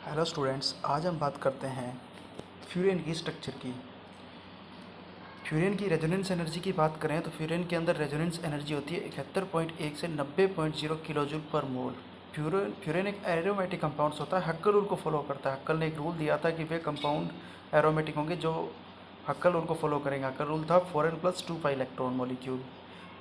Hello students, आज हम बात करते हैं फ्यूरेन की स्ट्रक्चर की। फ्यूरेन की रेजोनेंस एनर्जी की बात करें तो फ्यूरेन के अंदर रेजोनेंस एनर्जी होती है 71.1 से 90.0 किलोजूल पर मोल। फ्यूरेन एक एरोमेटिक कंपाउंड्स होता है, हक्कल रूल को फॉलो करता है। हक्कल ने एक रूल दिया था कि वे कंपाउंड एरोमेटिक होंगे जो हक्कल रूल को फॉलो करेंगे। हक्कल रूल था 4n+2 इलेक्ट्रॉन मॉलिक्यूल।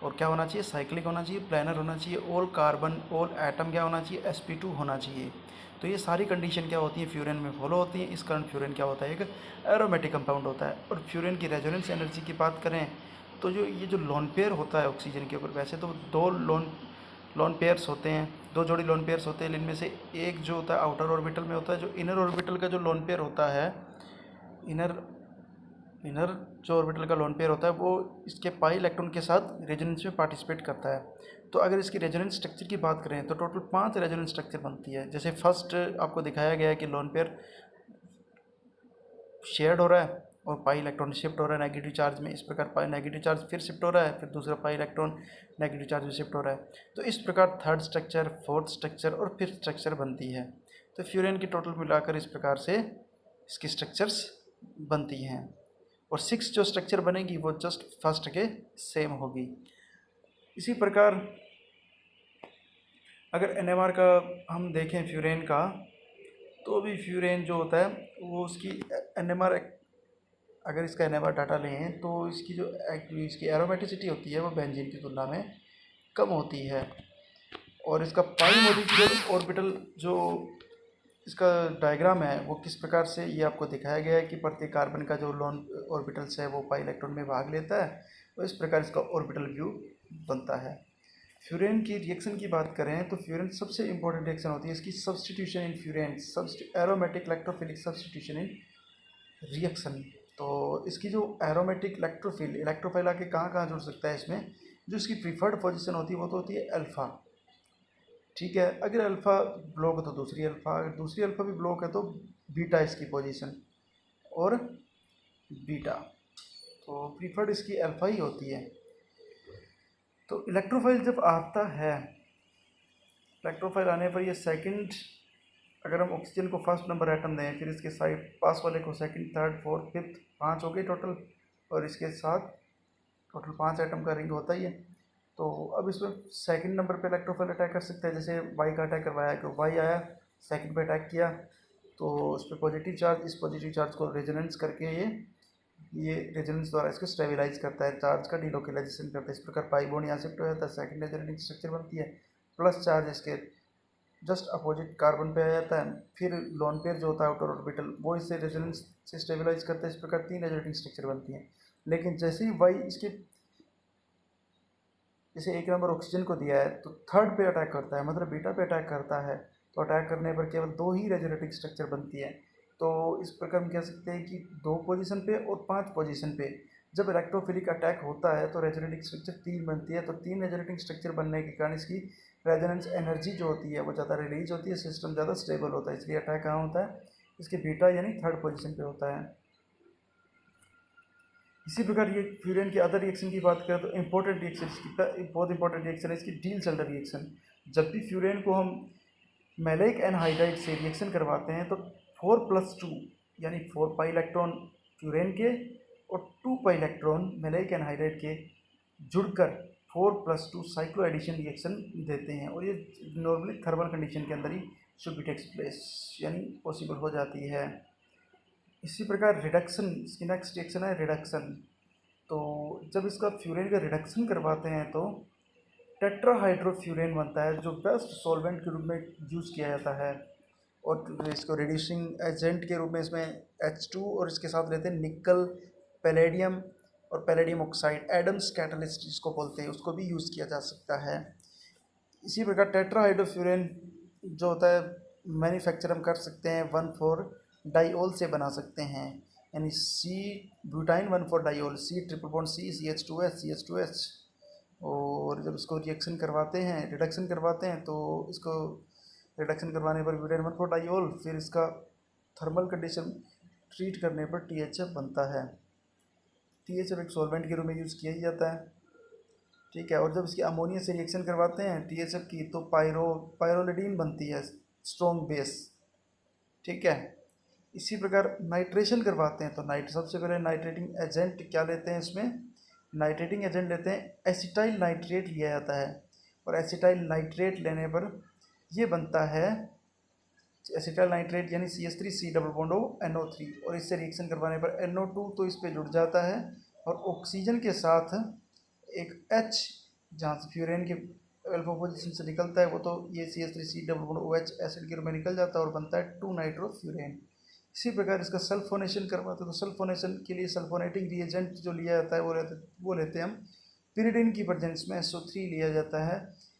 और क्या होना चाहिए? साइक्लिक होना चाहिए, प्लानर होना चाहिए, ऑल कार्बन ऑल एटम क्या होना चाहिए? sp2 होना चाहिए। तो ये सारी कंडीशन क्या होती है? फ्यूरेन में फॉलो होती हैं। इस कारण फ्यूरेन क्या होता है? एक एरोमेटिक कंपाउंड होता है। और फ्यूरेन की रेजोनेंस एनर्जी की बात करें तो जो लोन पेयर होता है ऑक्सीजन के ऊपर, वैसे तो दो लोन पेयर्स होते हैं, दो जोड़ी लोन पेयर्स होते हैं। इनमें से एक जो होता है आउटर ऑर्बिटल में होता है। जो इनर ऑर्बिटल का जो लोन पेयर होता है, इनर इनर जो ऑर्बिटल का लोन पेयर होता है, वो इसके पाई इलेक्ट्रॉन के साथ रेजोनेंस में पार्टिसिपेट करता है। तो अगर इसकी रेजोनेंस स्ट्रक्चर की बात करें तो टोटल 5 रेजोनेंस स्ट्रक्चर बनती है। जैसे फर्स्ट आपको दिखाया गया है कि लोन पेयर शेयर्ड हो रहा है और पाई इलेक्ट्रॉन शिफ्ट हो रहा है नेगेटिव चार्ज में। इस प्रकार पाई नेगेटिव चार्ज फिर शिफ्ट हो रहा है, फिर दूसरा पाई इलेक्ट्रॉन नेगेटिव चार्ज में शिफ्ट हो रहा है। तो इस प्रकार थर्ड स्ट्रक्चर, फोर्थ स्ट्रक्चर और फिफ्थ स्ट्रक्चर बनती है। तो फ्यूरेन की टोटल मिलाकर इस प्रकार से इसकी स्ट्रक्चर्स बनती हैं। और सिक्स जो स्ट्रक्चर बनेगी वो जस्ट फर्स्ट के सेम होगी। इसी प्रकार अगर एनएमआर का हम देखें फ्यूरेन का, तो भी फ्यूरेन जो होता है वो उसकी एनएमआर, अगर इसका एनएमआर डाटा लें तो इसकी एरोमेटिसिटी होती है वो बेंजीन की तुलना में कम होती है। और इसका पाई मॉलिक्यूलर ऑर्बिटल जो इसका डायग्राम है वो किस प्रकार से, ये आपको दिखाया गया है कि प्रत्येक कार्बन का जो लोन ऑर्बिटल्स है वो पाई इलेक्ट्रॉन में भाग लेता है। तो इस प्रकार इसका ऑर्बिटल व्यू बनता है। फ्यूरेन की रिएक्शन की बात करें तो फ्यूरेन सबसे इंपॉर्टेंट रिएक्शन होती है इसकी substitution in furan, aromatic electrophilic substitution in reaction. तो इसकी जो एरोमेटिक इलेक्ट्रोफाइल आके कहाँ कहाँ जुड़ सकता है इसमें, जो इसकी प्रीफर्ड पोजीशन होती है वो तो होती है अल्फ़ा। ठीक है, अगर अल्फ़ा ब्लॉक है तो दूसरी अल्फ़ा, अगर दूसरी अल्फ़ा भी ब्लॉक है तो बीटा इसकी पोजीशन, और बीटा। तो प्रीफर्ड इसकी अल्फ़ा ही होती है। तो इलेक्ट्रोफाइल जब आता है, इलेक्ट्रोफाइल आने पर ये सेकंड, अगर हम ऑक्सीजन को फर्स्ट नंबर एटम दें, फिर इसके साइड पास वाले को सेकंड, थर्ड, फोर्थ, फिफ्थ, 5 हो गए टोटल। और इसके साथ टोटल 5 एटम का रिंग होता ही है। तो अब इसमें सेकंड नंबर पे इलेक्ट्रोफाइल अटैक कर सकते हैं। जैसे वाई का अटैक करवाया कि वाई आया सेकंड पे अटैक किया, तो उस पर पॉजिटिव चार्ज, इस पॉजिटिव चार्ज को रेजोनेंस करके ये रेजोनेंस द्वारा इसको स्टेबलाइज करता है, चार्ज का डिलोकलाइजेशन करता है। इस प्रकार पाई बॉन्ड यहाँ शिफ्ट हो जाता है, सेकंड रेजोनेटिंग स्ट्रक्चर बनती है। प्लस चार्ज इसके जस्ट अपोजिट कार्बन पे आ जाता है। फिर लोन पेयर जो होता है आउटर ऑर्बिटल, वो इससे रेजोनेंस से स्टेबलाइज करता है। इस प्रकार 3 रेजोनेटिंग स्ट्रक्चर बनती हैं। लेकिन जैसे ही वाई इसके, जैसे एक नंबर ऑक्सीजन को दिया है तो थर्ड पे अटैक करता है, मतलब बीटा पे अटैक करता है। तो अटैक करने पर केवल 2 ही रेजोनेटिंग स्ट्रक्चर बनती है। तो इस प्रकार हम कह सकते हैं कि 2 पोजीशन पे और 5 पोजीशन पे जब इलेक्ट्रोफिलिक अटैक होता है तो रेजोनेटिंग स्ट्रक्चर 3 बनती है। तो 3 रेजोनेटिंग स्ट्रक्चर बनने के कारण इसकी रेजोनेंस एनर्जी जो होती है वो ज़्यादा रिलीज होती है, सिस्टम ज़्यादा स्टेबल होता है। इसलिए अटैक कहाँ होता है? इसके बीटा यानी थर्ड पोजीशन पे होता है। इसी प्रकार ये फ्यूरेन की अदर रिएक्शन की बात करें तो इंपॉर्टेंट रिएक्शन इसकी, बहुत इंपॉर्टेंट रिएक्शन है इसकी डील चल्डर रिएक्शन। जब भी फ्यूरेन को हम मैलेइक एनहाइड्राइड से रिएक्शन करवाते हैं तो 4+2 यानी 4 पाई इलेक्ट्रॉन फ्यूरेन के और 2 पाई इलेक्ट्रॉन मैलेइक एनहाइड्राइड के जुड़कर 4+2 साइक्लो एडिशन रिएक्शन देते हैं। और ये नॉर्मली थर्मल कंडीशन के अंदर ही शुड बी टेक्स प्लेस, यानी पॉसिबल हो जाती है। इसी प्रकार रिडक्शन, इसकी नेक्स्ट रिएक्शन है रिडक्शन। तो जब इसका फ्यूरेन का रिडक्शन करवाते हैं तो टेट्राहाइड्रोफ्यूरेन बनता है, जो बेस्ट सॉल्वेंट के रूप में यूज़ किया जाता है। और इसको रिड्यूसिंग एजेंट के रूप में इसमें H2 और इसके साथ लेते हैं निकल, पैलेडियम और पैलेडियम ऑक्साइड, एडम्स कैटलिस्ट जिसको बोलते हैं, उसको भी यूज़ किया जा सकता है। इसी प्रकार टेट्राहाइड्रोफ्यूरेन जो होता है मैन्युफैक्चर हम कर सकते हैं 1,4 डाइओल से बना सकते हैं, यानी C butyne 1,4 diol, C triple bond C, CH2S। और जब इसको रिएक्शन करवाते हैं, रिडक्शन करवाते हैं, तो इसको रिडक्शन करवाने पर ब्यूटाइन 1,4 डाइओल, फिर इसका थर्मल कंडीशन ट्रीट करने पर THF बनता है। THF एक सॉल्वेंट के रूप में यूज़ किया ही जाता है। ठीक है, और जब इसकी अमोनिया से रिएक्शन करवाते हैं THF की, तो पायरोलिडीन बनती है, स्ट्रॉन्ग बेस। ठीक है। इसी प्रकार नाइट्रेशन करवाते हैं तो सबसे पहले नाइट्रेटिंग एजेंट क्या लेते हैं इसमें, नाइट्रेटिंग एजेंट लेते हैं एसिटाइल नाइट्रेट लिया जाता है, और एसिटाइल नाइट्रेट लेने पर ये बनता है एसिटाइल नाइट्रेट यानी CH3 डबल बॉन्ड NO3, और इससे रिएक्शन करवाने पर NO2 तो इस पे जुड़ जाता है, और ऑक्सीजन के साथ एक H जहाँ से फ्यूरेन के अल्फा पोजीशन से निकलता है वो तो ये CH3 double bond OH acid के रूप में निकल जाता है और बनता है 2 नाइट्रोफ्यूरेन। इसी प्रकार इसका सल्फोनेशन करवाते हैं तो सल्फोनेशन के लिए सल्फोनेटिंग रिएजेंट जो लिया जाता है वो लेते हैं हम pyridine की प्रेजेंस में SO3 लिया जाता है।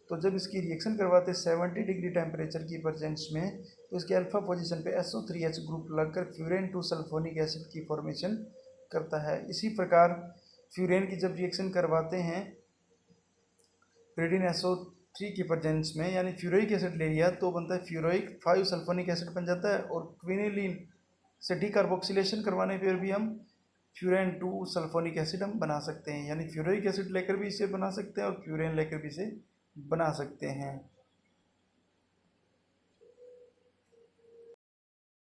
तो जब इसकी रिएक्शन करवाते हैं 70 डिग्री टेम्परेचर की प्रेजेंस में तो इसके अल्फा पोजीशन पे SO3H ग्रुप लगकर फ्यूरेन 2 सल्फोनिक एसिड की फॉर्मेशन करता है। इसी प्रकार फ्यूरेन की जब रिएक्शन करवाते हैं pyridine SO3 की प्रेजेंस में यानी फ्यूरोइक एसिड ले लिया तो बनता है फ्यूरोइक 5 सल्फोनिक एसिड बन जाता है, और क्विनिलीन से डीकार्बोक्सिलेशन करवाने पर भी हम फ्यूरेन 2 सल्फोनिक एसिड हम बना सकते हैं, यानी फ्यूरोइक एसिड लेकर भी इसे बना सकते हैं और फ्यूरेन लेकर भी इसे बना सकते हैं।